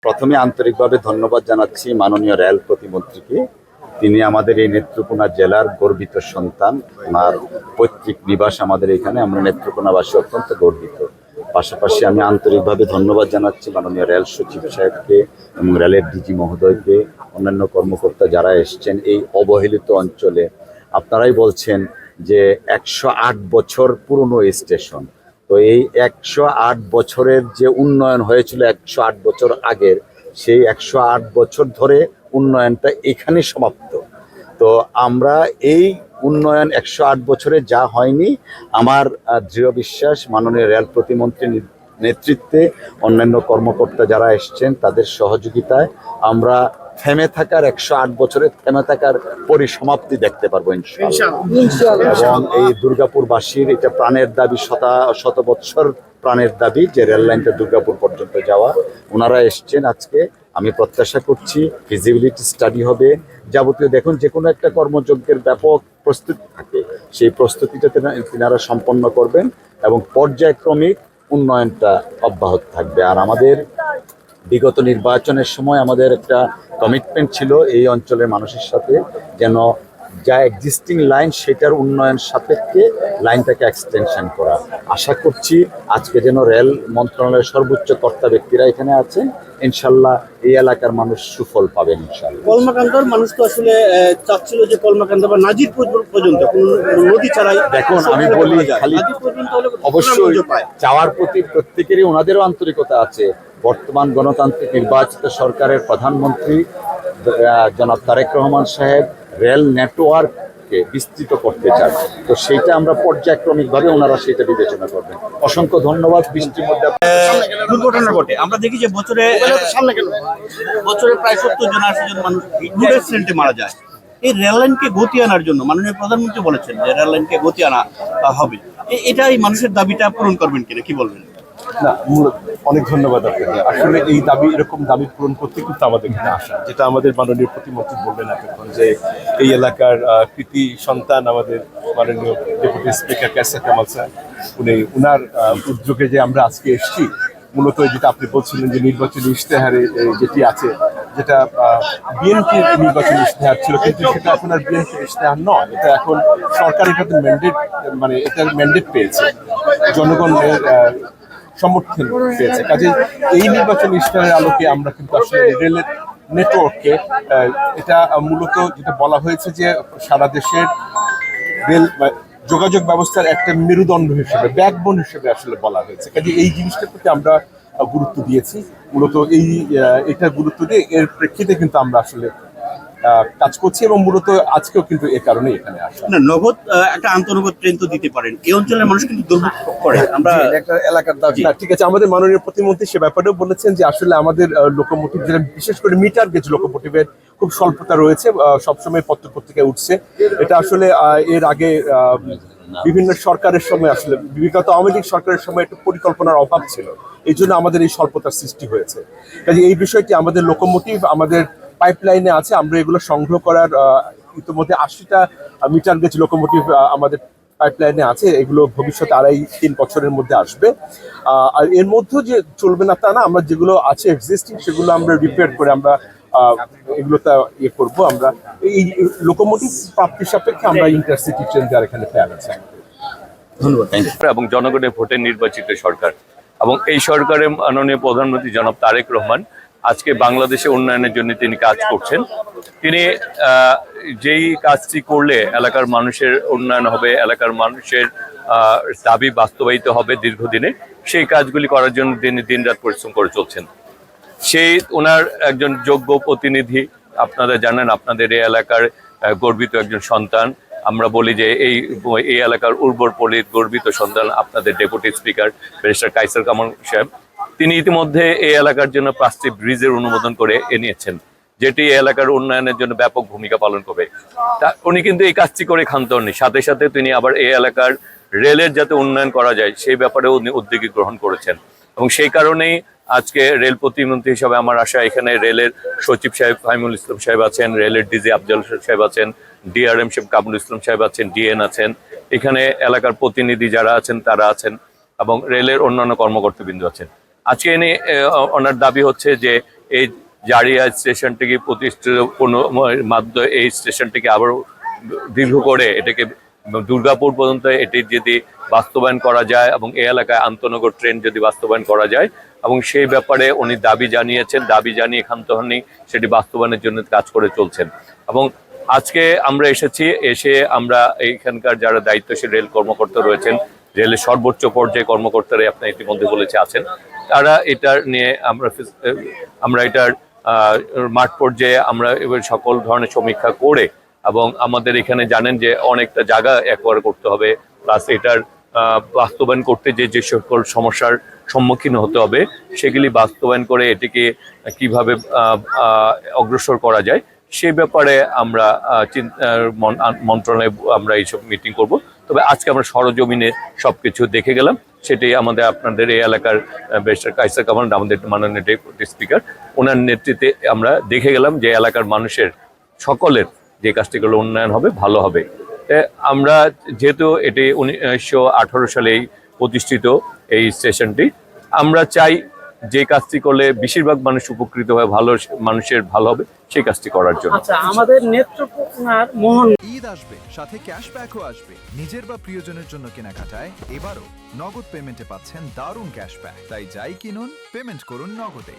প্রথমে আন্তরিকভাবে ধন্যবাদ জানাচ্ছি মাননীয় রেল প্রতিমন্ত্রীকে। তিনি আমাদের এই নেত্রকোনা জেলার গর্বিত সন্তান। ওনার পৈতৃক নিবাস আমাদের এখানে, আমরা নেত্রকোনাবাসী অত্যন্ত গর্বিত। পাশাপাশি আমি আন্তরিকভাবে ধন্যবাদ জানাচ্ছি মাননীয় রেল সচিব সাহেবকে এবং রেলের ডিজি মহোদয়কে, অন্যান্য কর্মকর্তা যারা এসছেন এই অবহেলিত অঞ্চলে। আপনারাই বলছেন যে 108 বছর পুরনো এই স্টেশন, তো এই 108 বছরের যে উন্নয়ন হয়েছিল 108 বছর আগের, সেই 108 বছর ধরে উন্নয়নটা এখানে সমাপ্ত। তো আমরা এই উন্নয়ন 108 বছরে যা হয়নি, আমার দৃঢ় বিশ্বাস মাননীয় রেল প্রতিমন্ত্রীর নেতৃত্বে অন্যান্য কর্মকর্তা যারা এসছেন তাদের সহযোগিতায় আমরা থেমে থাকার 108 বছরের থেমে থাকার পরিসমাপ্তি দেখতে পারবো ইনশাআল্লাহ। এবং এই দুর্গাপুরবাসীর এটা প্রাণের দাবি, শত বৎসর প্রাণের দাবি যে রেল লাইনটা দুর্গাপুর পর্যন্ত যাওয়া। ওনারা এসছেন আজকে, আমি প্রত্যাশা করছি ফিজিবিলিটি স্টাডি হবে, যাবতীয় দেখুন যে কোনো একটা কর্মযজ্ঞের ব্যাপক প্রস্তুতি থাকে, সেই প্রস্তুতিটা তিনারা সম্পন্ন করবেন এবং পর্যায়ক্রমিক উন্নয়নটা অব্যাহত থাকবে। আর আমাদের বিগত নির্বাচনের সময় আমাদের একটা কমিটমেন্ট ছিল এই অঞ্চলের মানুষের সাথে, যেন যা এক্সিস্টিং লাইন সেটার উন্নয়ন সাপেক্ষে লাইনটাকে এক্সটেনশন করা। আশা করছি আজকে যেন রেল মন্ত্রণালয়ের সর্বোচ্চ কর্তা ব্যক্তিরা এখানে আছেন, ইনশাল্লাহ এই এলাকার মানুষ সুফল পাবেন ইনশাল্লাহ। কলমাকান্দার মানুষ তো আসলে চাচ্ছিল যে কলমাকান্দা বা নাজিরপুর পর্যন্ত নদী ছাড়াই। দেখুন আমি বলি, খালি অবশ্যই চাওয়ার প্রতি প্রত্যেকেরই ওনাদেরও আন্তরিকতা আছে। বর্তমান গণতান্ত্রিক নির্বাচিত সরকারের প্রধানমন্ত্রী জনাব তারেক রহমান সাহেব রেল নেটওয়ার্ককে বিস্তৃত করতে চান, তো সেইটা আমরা পর্যায়ক্রমিকভাবে ওনারা সেটা বিবেচনা করবেন। অসংখ্য ধন্যবাদ। বৃষ্টির মধ্যে দুর্ঘটনা ঘটে, আমরা দেখি যে বছরে প্রায় 70-80 জন মানুষ অ্যাক্সিডেন্টে মারা যায়। এই রেল লাইনকে গতি আনার জন্য মাননীয় প্রধানমন্ত্রী বলেছেন যে রেল লাইনকে গতি আনা হবে, এটাই মানুষের দাবিটা পূরণ করবেন কিনা, কি বলবেন? না, অনেক ধন্যবাদ আপনাকে। আসলে এই দাবি, এরকম দাবি পূরণ করতে কিন্তু আমাদের এখানে আসা, যেটা আমাদের মাননীয় প্রতিমন্ত্রী বললেন এতক্ষণ, যে এই এলাকার কৃতি সন্তান আমাদের মাননীয় deputy speaker Kaiser Kamal sir, উনার উদ্যোগে যে আমরা আজকে এসেছি, মূলত যেটা আপনি বলছিলেন যে নির্বাচনী ইশতেহারে যেটি আছে, যেটা বিএনপির নির্বাচনী ইশতেহার ছিল, কিন্তু সেটা এখন আর বিএনপির ইশতেহার নয়, এটা এখন সরকার এটাতে ম্যান্ডেট, মানে এটার ম্যান্ডেট পেয়েছে, জনগণের সমর্থন পেয়েছে। কাজে এই নির্বাচনী ইশতেহারের আলোকে আমরা কিন্তু আসলে রেলের নেটওয়ার্ককে, এটা মূলত যেটা বলা হয়েছে যে সারা দেশের রেল যোগাযোগ ব্যবস্থার একটা মেরুদণ্ড হিসেবে, ব্যাকবোন হিসেবে আসলে বলা হয়েছে। কাজে এই জিনিসটার প্রতি আমরা গুরুত্ব দিয়েছি, মূলত এটা গুরুত্ব দিয়ে এর প্রেক্ষিতে কিন্তু আমরা আসলে কাজ করছি, এবং মূলত আজকেও কিন্তু এ কারণে এখানে আসা। না, নগদ একটা আন্তনগদ ট্রেন তো দিতে পারেন, এই অঞ্চলের মানুষ কিন্তু দুর্ভোগ করে। আমরা একটা এলাকার দাবি, ঠিক আছে, আমাদের মাননীয় প্রতিমন্ত্রী সে ব্যাপারেও বলেছেন যে আসলে আমাদের লোকোমোটিভ, যেটা বিশেষ করে মিটার গেজ লোকোমোটিভের খুব স্বল্পতা রয়েছে, সবসময় পত্রপত্রিকায় উঠছে। এটা আসলে এর আগে বিভিন্ন সরকারের সময়, আসলে বিগত আওয়ামী লীগ সরকারের সময় একটু পরিকল্পনার অভাব ছিল, এই জন্য আমাদের এই স্বল্পতার সৃষ্টি হয়েছে। কাজে এই বিষয়টি আমাদের লোকোমোটিভ আমাদের পাইপলাইনে আছে, আমরা এগুলো সংগ্রহ করার ইতিমধ্যে 80টা মিটার গেজ লোকোমোটিভ আমাদের পাইপলাইনে আছে, এগুলো ভবিষ্যতে 2.5-3 বছরের মধ্যে আসবে। আর এর মধ্যে যে চলবে না তা না, আমরা যেগুলো আছে এক্সিস্টিং সেগুলো আমরা রিপেয়ার করে আমরা এগুলোতে ইয়ে করবো। আমরা এই লোকোমোটিভ প্রাপ্তির সাপেক্ষে আমরা ইন্টারসিটি ট্রেন দেওয়ার এখানে প্ল্যান আছে। ধন্যবাদ। এবং জনগণের ভোটে নির্বাচিত সরকার, এবং এই সরকারের মাননীয় প্রধানমন্ত্রী জনাব তারেক রহমান আজকে বাংলাদেশে উন্নয়নের জন্য তিনি কাজ করছেন। তিনি যেই কাজটি করলে এলাকার মানুষের উন্নয়ন হবে, এলাকার মানুষের দাবি বাস্তবায়িত হবে দীর্ঘদিনে, সেই কাজগুলি করার জন্য তিনি দিনরাত পরিশ্রম করে চলছেন। সেই ওনার একজন যোগ্য প্রতিনিধি, আপনারা জানেন, আপনাদের এই এলাকার গর্বিত একজন সন্তান। আমরা বলি যে এই এলাকার উর্বর পল্লীর গর্বিত সন্তান আপনাদের deputy speaker barrister Kaiser Kamal সাহেব। তিনি ইতিমধ্যে এই এলাকার জন্য 5টি ব্রিজের অনুমোদন করে এনেছেন, যেটি এই এলাকার উন্নয়নের জন্য ব্যাপক ভূমিকা পালন করবে। উনি কিন্তু এই কাজটি করে ক্ষান্ত হননি, সাথে সাথে তিনি আবার এই এলাকার রেলের যাতে উন্নয়ন করা যায় সেই ব্যাপারেও উনি উদ্যোগী গ্রহণ করেছেন। এবং সেই কারণেই আজকে রেল প্রতিমন্ত্রী হিসাবে আমার আশা, এখানে রেলের সচিব সাহেব ফাহিমুল ইসলাম সাহেব আছেন, রেলের ডিজি আফজাল সাহেব আছেন, ডিআরএম সাহেব কামরুল ইসলাম সাহেব আছেন, ডিএন আছেন, এখানে এলাকার প্রতিনিধি যারা আছেন তারা আছেন, এবং রেলের অন্যান্য কর্মকর্তাবৃন্দ আছেন। আজকে এনে ওনার দাবি হচ্ছে যে এই জারিয়া স্টেশনটিকে প্রতিষ্ঠিত কোনো মাধ্যমে এই স্টেশনটিকে আবারও দীর্ঘ করে এটাকে দুর্গাপুর পর্যন্ত এটি যদি বাস্তবায়ন করা যায় এবং এই এলাকায় আন্তনগর ট্রেন যদি বাস্তবায়ন করা যায় এবং সেই ব্যাপারে উনি দাবি জানিয়েছেন, দাবি জানিয়ে ক্ষান্ত হননি, সেটি বাস্তবায়নের জন্য কাজ করে চলছেন। এবং আজকে আমরা এসে আমরা এইখানকার যারা দায়িত্বশীল রেল কর্মকর্তা রয়েছেন, রেলের সর্বোচ্চ পর্যায়ে কর্মকর্তারা আপনি ইতিমধ্যে বলেছে আছেন, তারা এটার নিয়ে আমরা এটার মাঠ পর্যায়ে আমরা এবার সকল ধরনের সমীক্ষা করে এবং আমাদের এখানে জানেন যে অনেকটা জায়গা একবার করতে হবে, প্লাস এটার বাস্তবায়ন করতে যে সকল সমস্যার সম্মুখীন হতে হবে সেগুলি বাস্তবায়ন করে এটিকে কিভাবে অগ্রসর করা যায় সেই ব্যাপারে আমরা মন্ত্রণালয়ে আমরা এইসব মিটিং করব। তবে আজকে আমরা সরজমিনে সবকিছু দেখে গেলাম, সেটাই আমাদের আপনাদের এই এলাকার ব্যারিস্টার কায়সার কামাল, আমাদের মাননীয় ডেপুটি স্পিকার, ওনার নেতৃত্বে আমরা দেখে গেলাম যে এলাকার মানুষের সকলের যে কাজটি করলে উন্নয়ন হবে, ভালো হবে। আমরা যেহেতু এটি 1918 সালেই প্রতিষ্ঠিত এই স্টেশনটি, আমরা চাই যে কাজটি করলে বেশিরভাগ মানুষ উপকৃত হয়, ভালো মানুষের ভালো হবে সেই কাজটি করার জন্য। আচ্ছা, আমাদের নেত্রকোনার মোহন ঈদ আসবে, সাথে ক্যাশব্যাকও আসবে। নিজের বা প্রিয়জনের জন্য কেনাকাটায় এবারও নগদ পেমেন্টে পাচ্ছেন দারুণ ক্যাশব্যাক। তাই যাই কিনুন, পেমেন্ট করুন নগদে।